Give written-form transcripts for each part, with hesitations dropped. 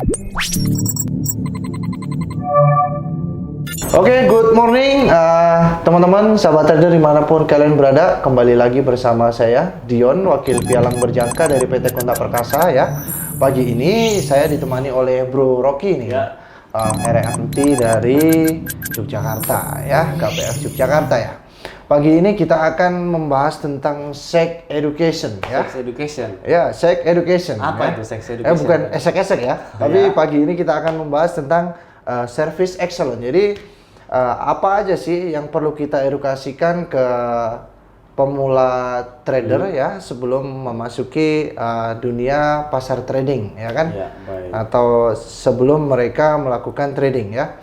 Oke, good morning teman-teman, sahabat trader dimanapun kalian berada. Kembali lagi bersama saya, Dion, wakil pialang berjangka dari PT Kontak Perkasa ya. Pagi ini saya ditemani oleh Bro Rocky nih, Ya. RRT dari Yogyakarta ya, KPR Yogyakarta ya. Pagi ini kita akan membahas tentang sex education ya. Sex education. Ya, sex education. Apa ya. itu sex education? Bukan esek-esek ya. Tapi pagi ini kita akan membahas tentang service excellence. Jadi apa aja sih yang perlu kita edukasikan ke pemula trader ya sebelum memasuki dunia pasar trading ya kan? Ya, baik. Atau sebelum mereka melakukan trading ya.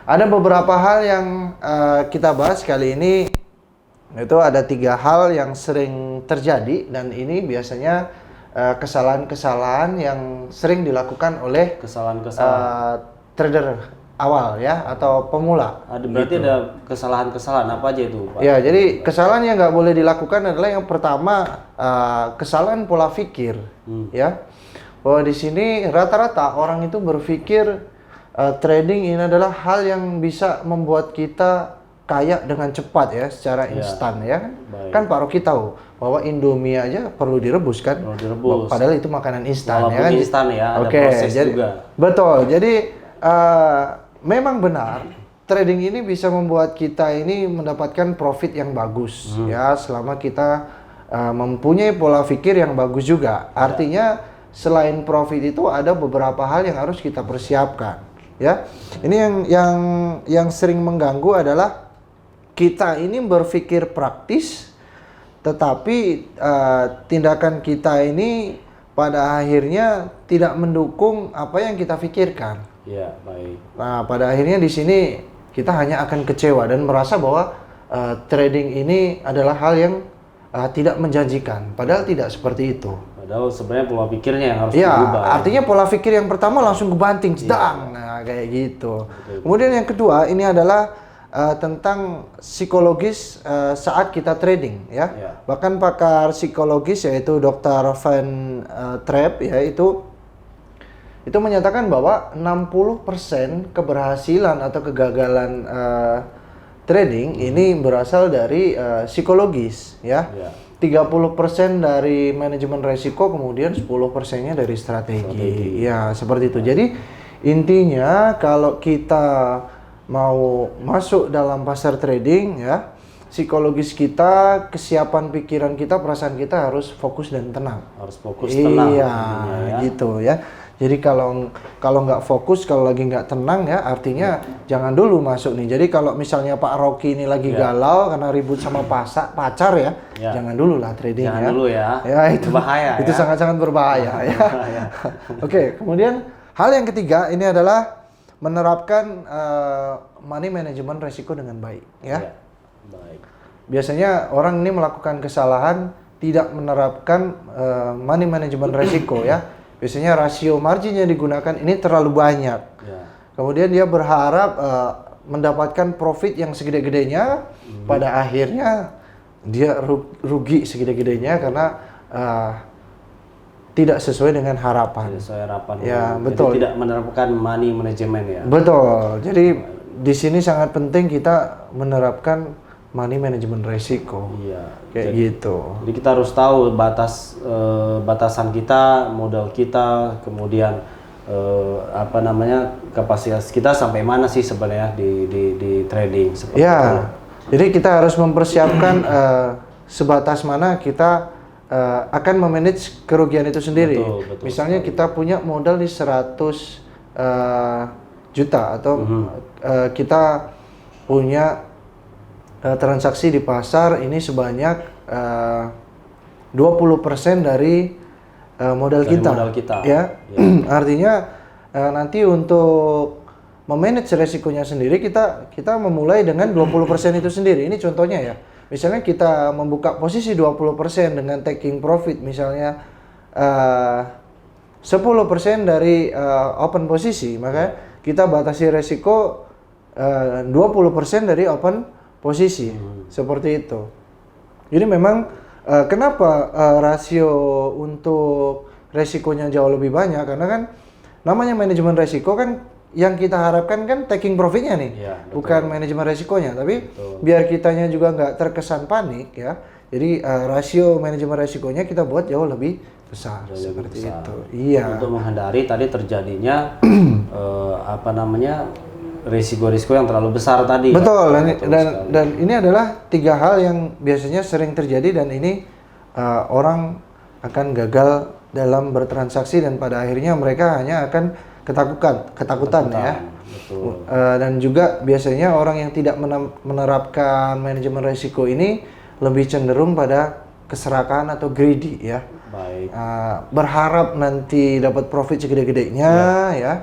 Ada beberapa hal yang kita bahas kali ini. Itu ada 3 hal yang sering terjadi dan ini biasanya kesalahan-kesalahan yang sering dilakukan oleh Kesalahan-kesalahan. trader awal ya atau pemula. Berarti ada kesalahan-kesalahan apa aja itu, Pak? Ya, jadi kesalahan yang nggak boleh dilakukan adalah yang pertama kesalahan pola pikir ya. Bahwa di sini rata-rata orang itu berpikir trading ini adalah hal yang bisa membuat kita kaya dengan cepat ya, secara instan ya kan. Baik. Kan Pak Rocky tahu bahwa Indomie aja perlu direbus kan. Perlu direbus. Padahal itu makanan instan ya Walaupun kan. instan ya, ada Oke, proses jadi, juga. Betul. Jadi memang benar trading ini bisa membuat kita ini mendapatkan profit yang bagus ya selama kita mempunyai pola pikir yang bagus juga. Artinya selain profit itu ada beberapa hal yang harus kita persiapkan ya. Ini yang sering mengganggu adalah kita ini berpikir praktis, tetapi tindakan kita ini pada akhirnya tidak mendukung apa yang kita pikirkan. Ya, baik. Nah, pada akhirnya di sini kita hanya akan kecewa dan merasa bahwa trading ini adalah hal yang tidak menjanjikan. Padahal tidak seperti itu. Padahal sebenarnya pola pikirnya yang harus Ya, diubah. artinya pola pikir yang pertama langsung kebanting, sedang. Nah, kayak gitu. Kemudian yang kedua ini adalah tentang psikologis saat kita trading ya. Bahkan pakar psikologis yaitu Dr. Van Trapp ya itu menyatakan bahwa 60% keberhasilan atau kegagalan trading ini berasal dari psikologis ya. 30% dari manajemen resiko, kemudian 10%-nya dari strategi. Ya, seperti itu. Jadi intinya kalau kita mau masuk dalam pasar trading ya, psikologis kita, kesiapan pikiran kita, perasaan kita harus fokus dan tenang. Harus fokus tenang. Iya, gitu ya. Jadi kalau nggak fokus, kalau lagi nggak tenang ya, artinya jangan dulu masuk nih. Jadi kalau misalnya Pak Rocky ini lagi galau karena ribut sama pacar ya, jangan dulu lah trading Jangan ya. dulu ya. Ya itu berbahaya. Itu sangat-sangat berbahaya ya. Oke, kemudian hal yang ketiga ini adalah menerapkan money management resiko dengan baik ya. Baik. Biasanya orang ini melakukan kesalahan tidak menerapkan money management resiko ya. Biasanya rasio margin yang digunakan ini terlalu banyak. Kemudian dia berharap mendapatkan profit yang segede-gedenya, pada akhirnya dia rugi segede-gedenya karena tidak sesuai dengan harapan. Tidak sesuai harapan. Ya, Jadi betul. tidak menerapkan money management ya. Betul. Jadi di sini sangat penting kita menerapkan money management resiko. Iya. Kayak gitu. Jadi kita harus tahu batasan kita, modal kita, kemudian kapasitas kita sampai mana sih sebenarnya di trading seperti Ya. itu. Jadi kita harus mempersiapkan sebatas mana kita akan memanage kerugian itu sendiri. Betul, Misalnya kita punya modal di 100 juta atau kita punya transaksi di pasar ini sebanyak 20% dari modal kita. Modal kita. Ya. Artinya nanti untuk memanage resikonya sendiri kita memulai dengan 20% itu sendiri. Ini contohnya ya. Misalnya kita membuka posisi 20% dengan taking profit misalnya 10% dari open posisi, maka kita batasi resiko 20% dari open posisi. Seperti itu. Jadi memang kenapa rasio untuk resikonya jauh lebih banyak, karena kan namanya manajemen resiko kan yang kita harapkan kan taking profitnya nih, bukan manajemen resikonya. Tapi biar kitanya juga nggak terkesan panik ya. Jadi rasio manajemen resikonya kita buat jauh lebih besar seperti itu. Iya. Untuk menghindari tadi terjadinya risiko-risiko yang terlalu besar tadi. Betul. Dan ini adalah 3 hal yang biasanya sering terjadi dan ini orang akan gagal dalam bertransaksi dan pada akhirnya mereka hanya akan ketakutan ya. Betul. Dan juga biasanya orang yang tidak menerapkan manajemen risiko ini lebih cenderung pada keserakahan atau greedy ya. Baik. Berharap nanti dapat profit segede-gedenya ya.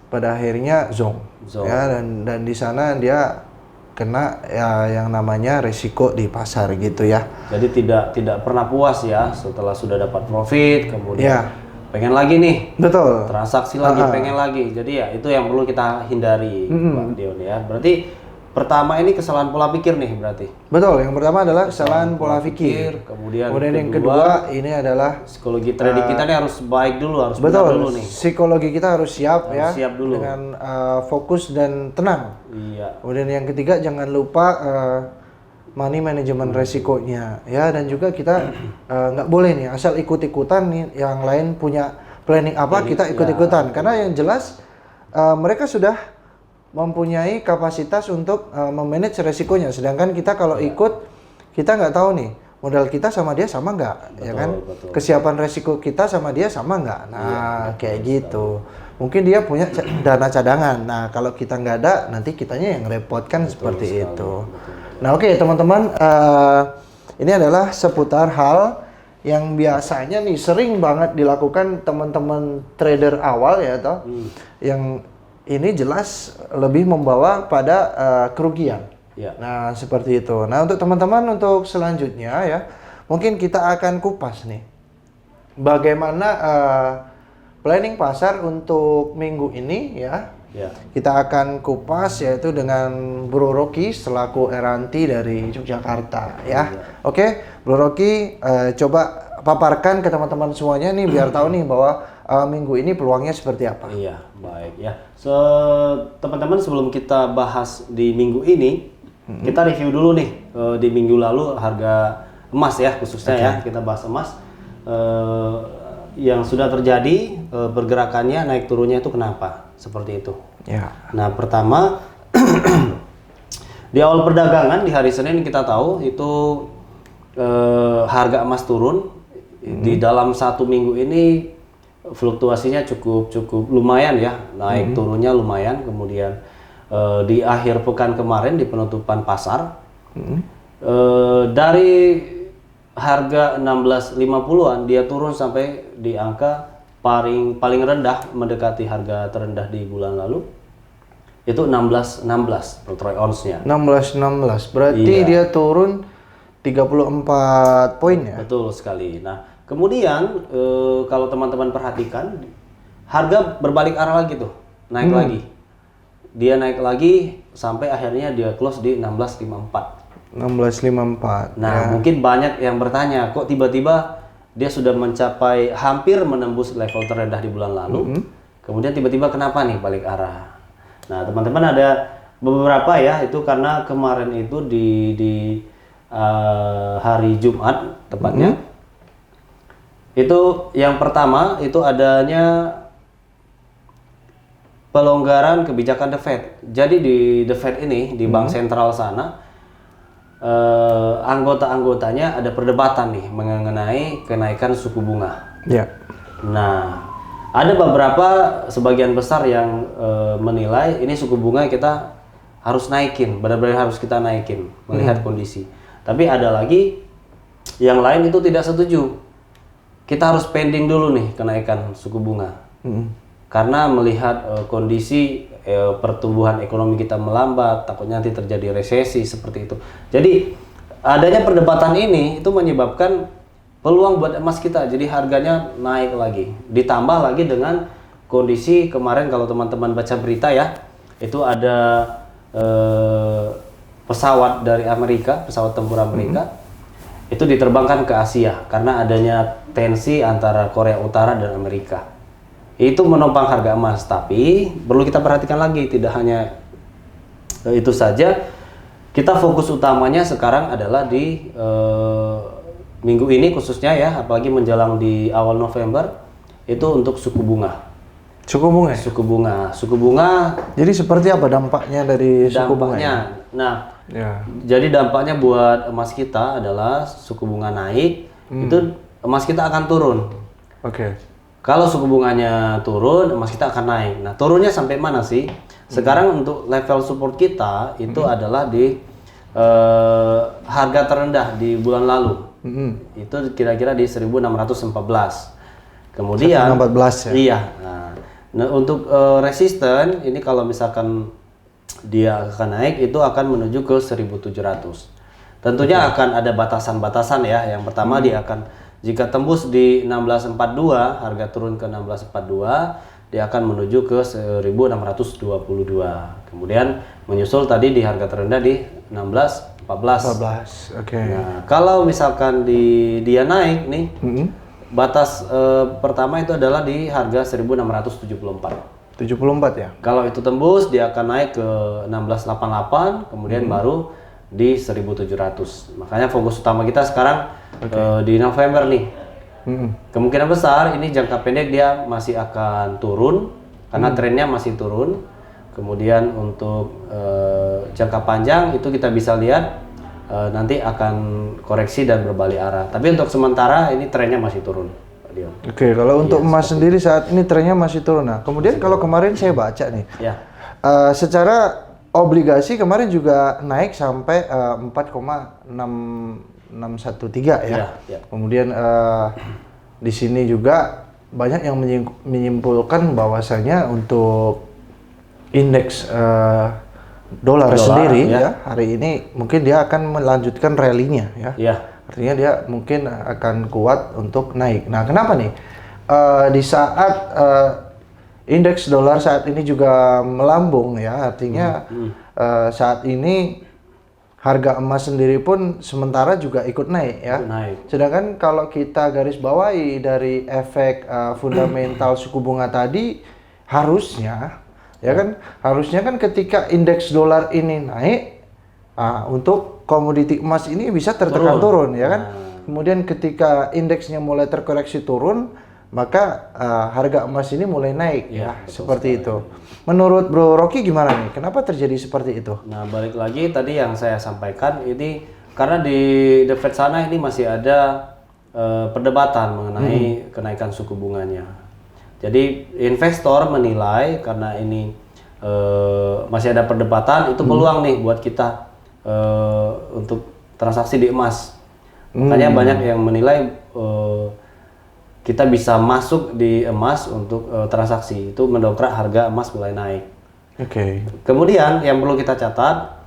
Pada akhirnya zonk. Ya, dan di sana dia kena ya yang namanya risiko di pasar gitu ya. Jadi tidak pernah puas ya setelah sudah dapat profit, kemudian pengen lagi nih. Betul. Transaksi lagi, pengen lagi. Jadi ya itu yang perlu kita hindari, Pak Dion ya. Berarti pertama ini kesalahan pola pikir nih berarti. Betul, yang pertama adalah kesalahan pola pikir. Kemudian yang kedua ini adalah psikologi trading kita nih harus baik dulu, harus betul, benar dulu nih. Psikologi kita harus siap ya. Siap dulu. Dengan fokus dan tenang. Iya. Kemudian yang ketiga jangan lupa money management resikonya ya, dan juga kita nggak boleh nih asal ikut-ikutan nih yang lain punya planning apa kita ikut-ikutan karena yang jelas mereka sudah mempunyai kapasitas untuk memanage resikonya, sedangkan kita kalau ikut kita nggak tahu nih modal kita sama dia sama nggak, ya kan? Betul. Kesiapan resiko kita sama dia sama nggak? Nah kayak gitu. Mungkin dia punya dana cadangan. Nah kalau kita nggak ada, nanti kitanya yang repot kan seperti itu. Nah oke, teman-teman, ini adalah seputar hal yang biasanya nih sering banget dilakukan teman-teman trader awal ya toh, yang ini jelas lebih membawa pada kerugian. Ya. Nah seperti itu. Nah untuk teman-teman untuk selanjutnya ya, mungkin kita akan kupas nih bagaimana planning pasar untuk minggu ini ya. Kita akan kupas yaitu dengan Bro Rocky selaku Eranti dari Yogyakarta ya. Oke, Bro Rocky coba paparkan ke teman-teman semuanya nih biar tahu nih bahwa minggu ini peluangnya seperti apa. Iya, baik ya. Teman-teman sebelum kita bahas di minggu ini, kita review dulu nih di minggu lalu harga emas ya khususnya ya, kita bahas emas yang sudah terjadi pergerakannya naik turunnya itu kenapa? Seperti itu. Ya. Nah, pertama di awal perdagangan di hari Senin kita tahu itu harga emas turun. Di dalam 1 minggu ini fluktuasinya cukup lumayan ya, naik turunnya lumayan. Kemudian di akhir pekan kemarin di penutupan pasar dari harga 16.50-an dia turun sampai di angka paling rendah, mendekati harga terendah di bulan lalu itu 16.16 per troy ounce-nya. 16.16 berarti dia turun 34 poin ya. Betul sekali. Nah kemudian kalau teman-teman perhatikan harga berbalik arah lagi tuh, naik lagi. Dia naik lagi sampai akhirnya dia close di 16.54. 16.54. Nah mungkin banyak yang bertanya kok tiba-tiba dia sudah mencapai hampir menembus level terendah di bulan lalu, kemudian tiba-tiba kenapa nih balik arah? Nah teman-teman ada beberapa ya, itu karena kemarin itu di hari Jumat tepatnya, itu yang pertama itu adanya pelonggaran kebijakan The Fed. Jadi di The Fed ini di bank sentral sana anggota-anggotanya ada perdebatan nih mengenai kenaikan suku bunga. Ya. Nah, ada beberapa sebagian besar yang menilai ini suku bunga kita harus naikin, benar-benar harus kita naikin melihat kondisi. Tapi ada lagi yang lain itu tidak setuju. Kita harus pending dulu nih kenaikan suku bunga. Karena melihat kondisi pertumbuhan ekonomi kita melambat, takutnya nanti terjadi resesi seperti itu. Jadi adanya perdebatan ini itu menyebabkan peluang buat emas kita jadi harganya naik lagi. Ditambah lagi dengan kondisi kemarin kalau teman-teman baca berita ya, itu ada pesawat dari Amerika, pesawat tempur Amerika itu diterbangkan ke Asia karena adanya tensi antara Korea Utara dan Amerika. itu menopang harga emas. Tapi perlu kita perhatikan lagi, tidak hanya itu saja. Kita fokus utamanya sekarang adalah di minggu ini khususnya ya, apalagi menjelang di awal November, itu untuk suku bunga. Suku bunga? Suku bunga. Jadi seperti apa dampaknya dari suku bunga? Nah, jadi dampaknya buat emas kita adalah suku bunga naik, itu emas kita akan turun. Oke. Kalau suku bunganya turun, emas kita akan naik. Nah, turunnya sampai mana sih? Sekarang untuk level support kita itu adalah di harga terendah di bulan lalu. Itu kira-kira di 1614. Kemudian 1614 ya. Iya. Nah, untuk resisten ini kalau misalkan dia akan naik itu akan menuju ke 1700. Tentunya akan ada batasan-batasan ya. Yang pertama dia akan jika tembus di 1642, harga turun ke 1642, dia akan menuju ke 1622. Kemudian menyusul tadi di harga terendah di 1614. Oke. Nah, kalau misalkan dia naik nih, batas pertama itu adalah di harga 1674. 74 ya? Kalau itu tembus, dia akan naik ke 1688, kemudian baru di 1700. Makanya fokus utama kita sekarang di November nih. Kemungkinan besar ini jangka pendek dia masih akan turun karena trennya masih turun. Kemudian untuk jangka panjang itu kita bisa lihat nanti akan koreksi dan berbalik arah. Tapi untuk sementara ini trennya masih turun. Oke, kalau untuk emas sendiri saat ini trennya masih turun. Nah, kemudian kalau kemarin saya baca nih, secara obligasi kemarin juga naik sampai 4,613 ya. Kemudian di sini juga banyak yang menyimpulkan bahwasanya untuk indeks dolar sendiri ya hari ini mungkin dia akan melanjutkan rally-nya ya. Artinya dia mungkin akan kuat untuk naik. Nah, kenapa nih? Di saat indeks dolar saat ini juga melambung ya, artinya saat ini harga emas sendiri pun sementara juga ikut naik ya. Sedangkan kalau kita garis bawahi dari efek fundamental suku bunga tadi, harusnya ketika indeks dolar ini naik, untuk komoditi emas ini bisa tertekan turun ya kan. Kemudian ketika indeksnya mulai terkoreksi turun, maka harga emas ini mulai naik ya seperti itu. Menurut Bro Rocky gimana nih? Kenapa terjadi seperti itu? Nah, balik lagi tadi yang saya sampaikan ini karena di The Fed sana ini masih ada perdebatan mengenai kenaikan suku bunganya. Jadi investor menilai karena ini masih ada perdebatan, itu peluang nih buat kita untuk transaksi di emas. Makanya banyak yang menilai kita bisa masuk di emas untuk transaksi, itu mendongkrak harga emas mulai naik. Kemudian yang perlu kita catat,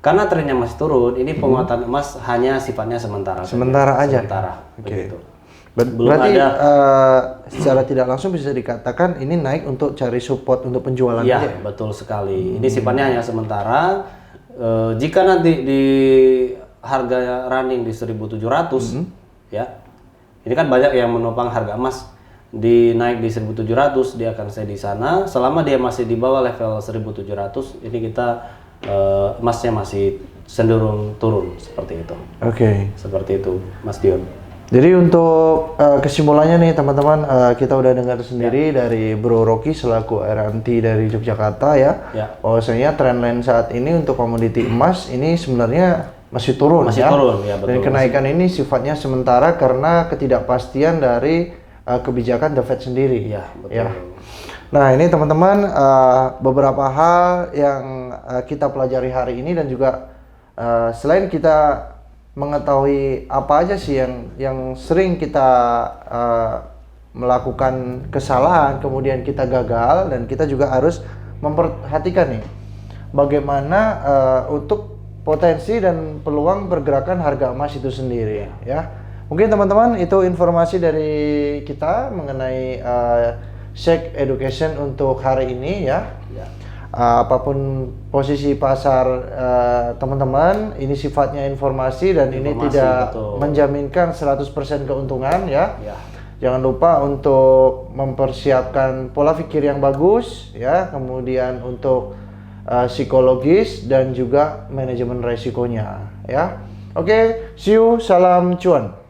karena trennya masih turun, ini penguatan emas hanya sifatnya sementara. Sementara aja. Begitu. Berarti secara tidak langsung bisa dikatakan ini naik untuk cari support untuk penjualan aja. Iya, betul sekali. Ini sifatnya hanya sementara. Jika nanti di harga running di 1700 ya. Ini kan banyak yang menopang harga emas naik di 1700, dia akan stay di sana. Selama dia masih di bawah level 1700, ini kita emasnya masih cenderung turun seperti itu. Seperti itu, Mas Dion. Jadi untuk kesimpulannya nih teman-teman, kita udah dengar sendiri dari Bro Rocky selaku RMT dari Yogyakarta ya. Bahwasanya trendline saat ini untuk komoditi emas ini sebenarnya masih turun ya. Betul. Dan kenaikan ini sifatnya sementara karena ketidakpastian dari kebijakan The Fed sendiri. Betul. Nah, ini teman-teman beberapa hal yang kita pelajari hari ini, dan juga selain kita mengetahui apa aja sih yang sering kita melakukan kesalahan, kemudian kita gagal, dan kita juga harus memperhatikan nih bagaimana untuk potensi dan peluang pergerakan harga emas itu sendiri ya. Mungkin teman-teman itu informasi dari kita mengenai Shake Education untuk hari ini ya. Apapun posisi pasar teman-teman, ini sifatnya informasi dan ini tidak menjaminkan 100% keuntungan ya. Jangan lupa untuk mempersiapkan pola pikir yang bagus ya, kemudian untuk psikologis dan juga manajemen resikonya ya. Oke, see you, salam cuan.